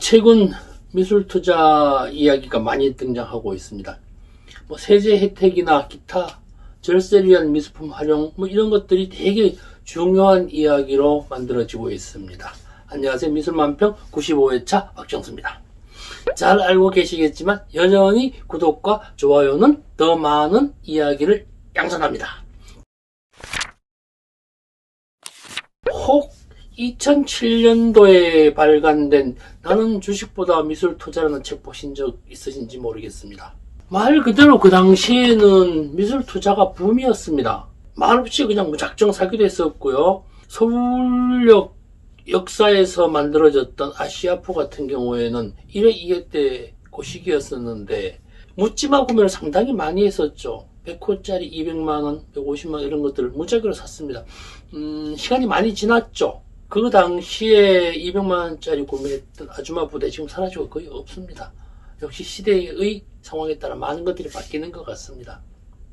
최근 미술 투자 이야기가 많이 등장하고 있습니다. 세제 혜택이나 기타 절세를 위한 미술품 활용 이런 것들이 되게 중요한 이야기로 만들어지고 있습니다. 안녕하세요. 미술만평 95회차 박정수입니다. 잘 알고 계시겠지만 여전히 구독과 좋아요는 더 많은 이야기를 양산합니다. 혹 2007년도에 발간된 나는 주식보다 미술 투자라는 책 보신 적 있으신지 모르겠습니다. 말 그대로 그 당시에는 미술 투자가 붐이었습니다. 말없이 그냥 무작정 사기도 했었고요. 서울역 역사에서 만들어졌던 아시아포 같은 경우에는 1회 2회 때 그 시기였었는데 묻지마 구매를 상당히 많이 했었죠. 100호짜리 200만원, 150만원 이런 것들을 무작위로 샀습니다. 시간이 많이 지났죠. 그 당시에 200만원짜리 구매했던 아줌마 부대 지금 사라지고 거의 없습니다. 역시 시대의 상황에 따라 많은 것들이 바뀌는 것 같습니다.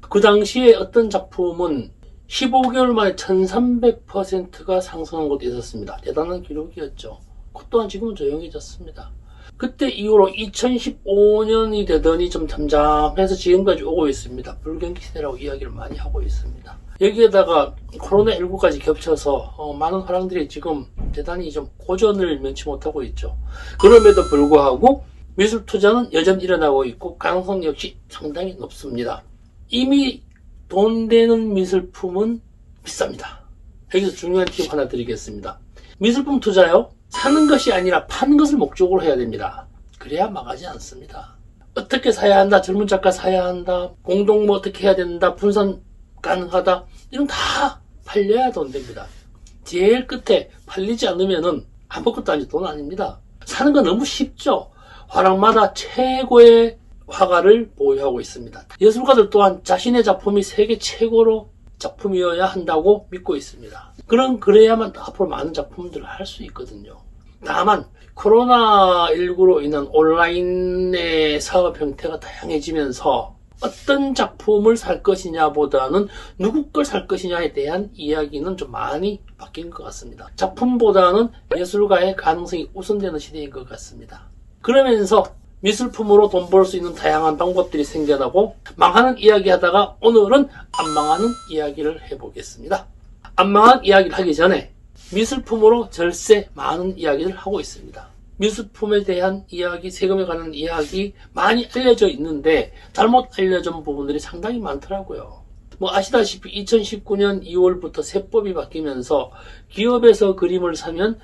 그 당시에 어떤 작품은 15개월 만에 1300%가 상승한 것도 있었습니다. 대단한 기록이었죠. 그 또한 지금은 조용해졌습니다. 그때 이후로 2015년이 되더니 좀 잠잠해서 지금까지 오고 있습니다. 불경기 시대라고 이야기를 많이 하고 있습니다. 여기에다가 코로나19까지 겹쳐서 많은 화랑들이 지금 대단히 좀 고전을 면치 못하고 있죠. 그럼에도 불구하고 미술 투자는 여전히 일어나고 있고 가능성 역시 상당히 높습니다. 이미 돈 되는 미술품은 비쌉니다. 여기서 중요한 팁 하나 드리겠습니다. 미술품 투자요? 사는 것이 아니라 파는 것을 목적으로 해야 됩니다. 그래야 망하지 않습니다. 어떻게 사야 한다, 젊은 작가 사야 한다, 공동 어떻게 해야 된다, 분산 가능하다, 이런 다 팔려야 돈 됩니다. 제일 끝에 팔리지 않으면은 아무것도 아니 돈 아닙니다. 사는 건 너무 쉽죠. 화랑마다 최고의 화가를 보유하고 있습니다. 예술가들 또한 자신의 작품이 세계 최고로 작품이어야 한다고 믿고 있습니다. 그래야만 앞으로 많은 작품들을 할 수 있거든요. 다만 코로나19로 인한 온라인의 사업 형태가 다양해지면서 어떤 작품을 살 것이냐 보다는 누구 걸 살 것이냐에 대한 이야기는 좀 많이 바뀐 것 같습니다. 작품보다는 예술가의 가능성이 우선되는 시대인 것 같습니다. 그러면서 미술품으로 돈 벌 수 있는 다양한 방법들이 생겨나고 망하는 이야기 하다가 오늘은 안 망하는 이야기를 해보겠습니다. 안 망한 이야기를 하기 전에 미술품으로 절세 많은 이야기를 하고 있습니다. 미술품에 대한 이야기, 세금에 관한 이야기 많이 알려져 있는데 잘못 알려진 부분들이 상당히 많더라고요. 아시다시피 2019년 2월부터 세법이 바뀌면서 기업에서 그림을 사면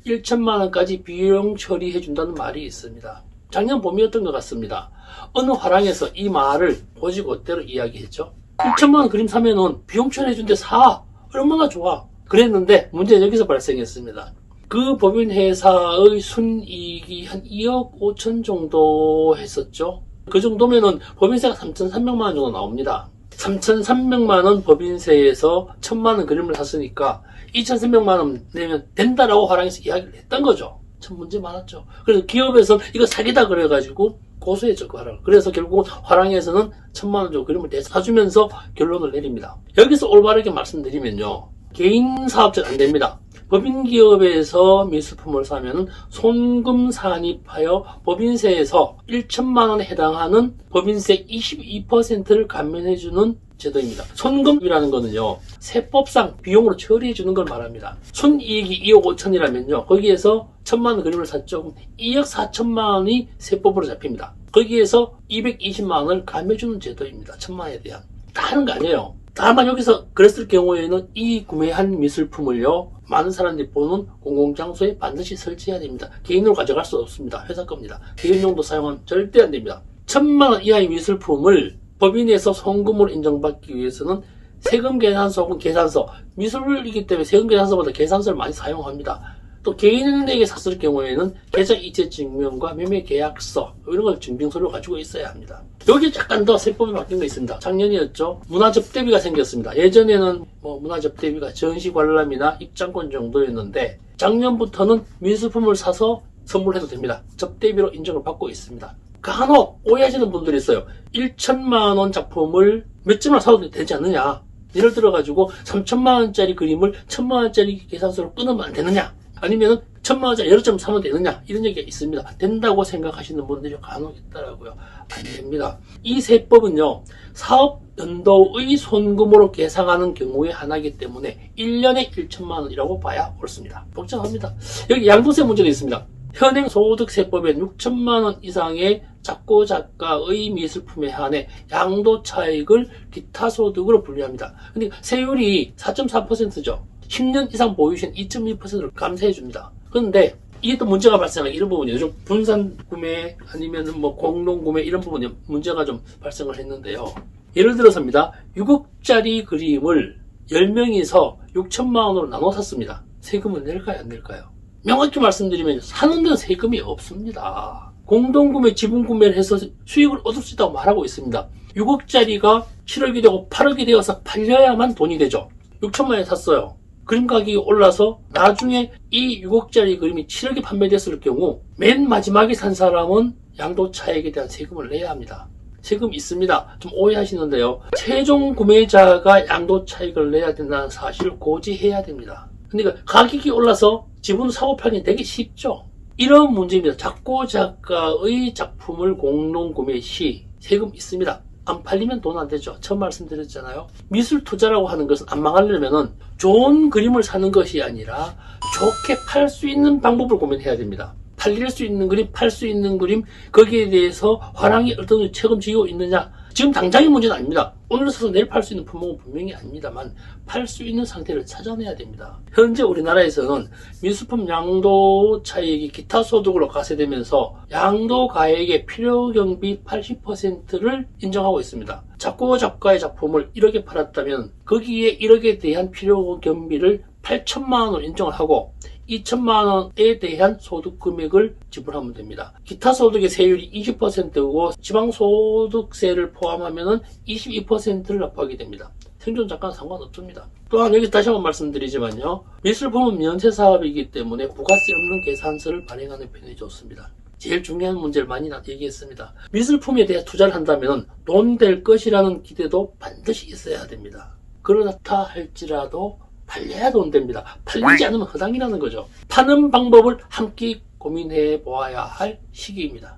1천만 원까지 비용 처리해준다는 말이 있습니다. 작년 봄이었던 것 같습니다. 어느 화랑에서 이 말을 고지고대로 이야기했죠. 1천만 원 그림 사면은 비용 처리해준대 사. 얼마나 좋아. 그랬는데 문제는 여기서 발생했습니다. 그 법인 회사의 순이익이 한 2억 5천 정도 했었죠. 그 정도면은 법인세가 3,300만 원 정도 나옵니다. 3,300만 원 법인세에서 1,000만 원 그림을 샀으니까 2,300만 원 내면 된다라고 화랑에서 이야기를 했던 거죠. 참 문제 많았죠. 그래서 기업에서는 이거 사기다 그래가지고 고소했죠, 그 화랑. 그래서 결국 화랑에서는 1,000만 원 정도 그림을 사주면서 결론을 내립니다. 여기서 올바르게 말씀드리면요. 개인 사업자는 안 됩니다. 법인 기업에서 미술품을 사면은 손금 산입하여 법인세에서 1천만 원에 해당하는 법인세 22%를 감면해주는 제도입니다. 손금이라는 거는요, 세법상 비용으로 처리해주는 걸 말합니다. 순이익이 2억 5천이라면요, 거기에서 1천만 원 그림을 샀죠. 2억 4천만 원이 세법으로 잡힙니다. 거기에서 220만 원을 감해주는 제도입니다. 1천만 원에 대한. 다 하는 거 아니에요. 다만 여기서 그랬을 경우에는 이 구매한 미술품을요, 많은 사람들이 보는 공공장소에 반드시 설치해야 됩니다. 개인으로 가져갈 수 없습니다. 회사 겁니다. 개인용도 사용은 절대 안 됩니다. 1,000만 원 이하의 미술품을 법인에서 송금으로 인정받기 위해서는 세금 계산서 혹은 계산서, 미술이기 때문에 세금 계산서보다 계산서를 많이 사용합니다. 또 개인에게 샀을 경우에는 계좌 이체 증명과 매매 계약서 이런 걸 증빙서를 가지고 있어야 합니다. 여기 약간 더 세법이 바뀐 거 있습니다. 작년이었죠. 문화접대비가 생겼습니다. 예전에는 문화접대비가 전시관람이나 입장권 정도였는데 작년부터는 미술품을 사서 선물해도 됩니다. 접대비로 인정을 받고 있습니다. 간혹 오해하시는 분들이 있어요. 1천만 원 작품을 몇 점을 사도 되지 않느냐. 예를 들어가지고 3천만 원짜리 그림을 1,000만 원짜리 계산서로 끊으면 안 되느냐. 아니면 1,000만원짜리 여러 점 사면 되느냐? 이런 얘기가 있습니다. 된다고 생각하시는 분들이 간혹 있더라고요. 안 됩니다. 이 세법은요, 사업 연도의 손금으로 계상하는 경우의 하나이기 때문에 1년에 1,000만원이라고 봐야 옳습니다. 복잡합니다. 여기 양도세 문제도 있습니다. 현행 소득세법에 6천만원 이상의 작고 작가의 미술품에 한해 양도차익을 기타 소득으로 분류합니다. 근데 세율이 4.4%죠. 10년 이상 보유시엔 2.2%를 감세해 줍니다. 그런데 이게 또 문제가 발생하는 이런 부분이에요. 좀 분산 구매 아니면 뭐 공동 구매 이런 부분이 문제가 좀 발생을 했는데요. 예를 들어서입니다. 6억짜리 그림을 10명이서 6천만 원으로 나눠 샀습니다. 세금을 낼까요, 안 낼까요? 명확히 말씀드리면 사는 데는 세금이 없습니다. 공동구매, 지분구매를 해서 수익을 얻을 수 있다고 말하고 있습니다. 6억짜리가 7억이 되고 8억이 되어서 팔려야만 돈이 되죠. 6천만 원에 샀어요. 그림 가격이 올라서 나중에 이 6억짜리 그림이 7억에 판매됐을 경우 맨 마지막에 산 사람은 양도차익에 대한 세금을 내야 합니다. 세금 있습니다. 좀 오해하시는데요. 최종 구매자가 양도차익을 내야 된다는 사실을 고지해야 됩니다. 그러니까 가격이 올라서 지분 사고 팔기 되게 쉽죠. 이런 문제입니다. 작고 작가의 작품을 공동 구매 시 세금 있습니다. 안 팔리면 돈 안 되죠. 처음 말씀드렸잖아요. 미술 투자라고 하는 것은 안 망하려면은 좋은 그림을 사는 것이 아니라 좋게 팔 수 있는 방법을 고민해야 됩니다. 팔릴 수 있는 그림, 팔 수 있는 그림, 거기에 대해서 화랑이 어떤 정도 책임지고 있느냐. 지금 당장의 문제는 아닙니다. 오늘 사서 내일 팔 수 있는 품목은 분명히 아닙니다만 팔 수 있는 상태를 찾아내야 됩니다. 현재 우리나라에서는 미술품 양도 차익이 기타 소득으로 가세되면서 양도 가액의 필요경비 80%를 인정하고 있습니다. 작고 작가의 작품을 1억에 팔았다면 거기에 1억에 대한 필요경비를 8천만 원으로 인정을 하고 2천만 원에 대한 소득 금액을 지불하면 됩니다. 기타 소득의 세율이 20%고 지방소득세를 포함하면 22%를 납부하게 됩니다. 생존 작가는 상관없습니다. 또한 여기 다시 한번 말씀드리지만요. 미술품은 면세사업이기 때문에 부가세 없는 계산서를 발행하는 편이 좋습니다. 제일 중요한 문제를 많이 얘기했습니다. 미술품에 대해 투자를 한다면 돈 될 것이라는 기대도 반드시 있어야 됩니다. 그렇다 할지라도 팔려야 돈 됩니다. 팔리지 않으면 허당이라는 거죠. 파는 방법을 함께 고민해 보아야 할 시기입니다.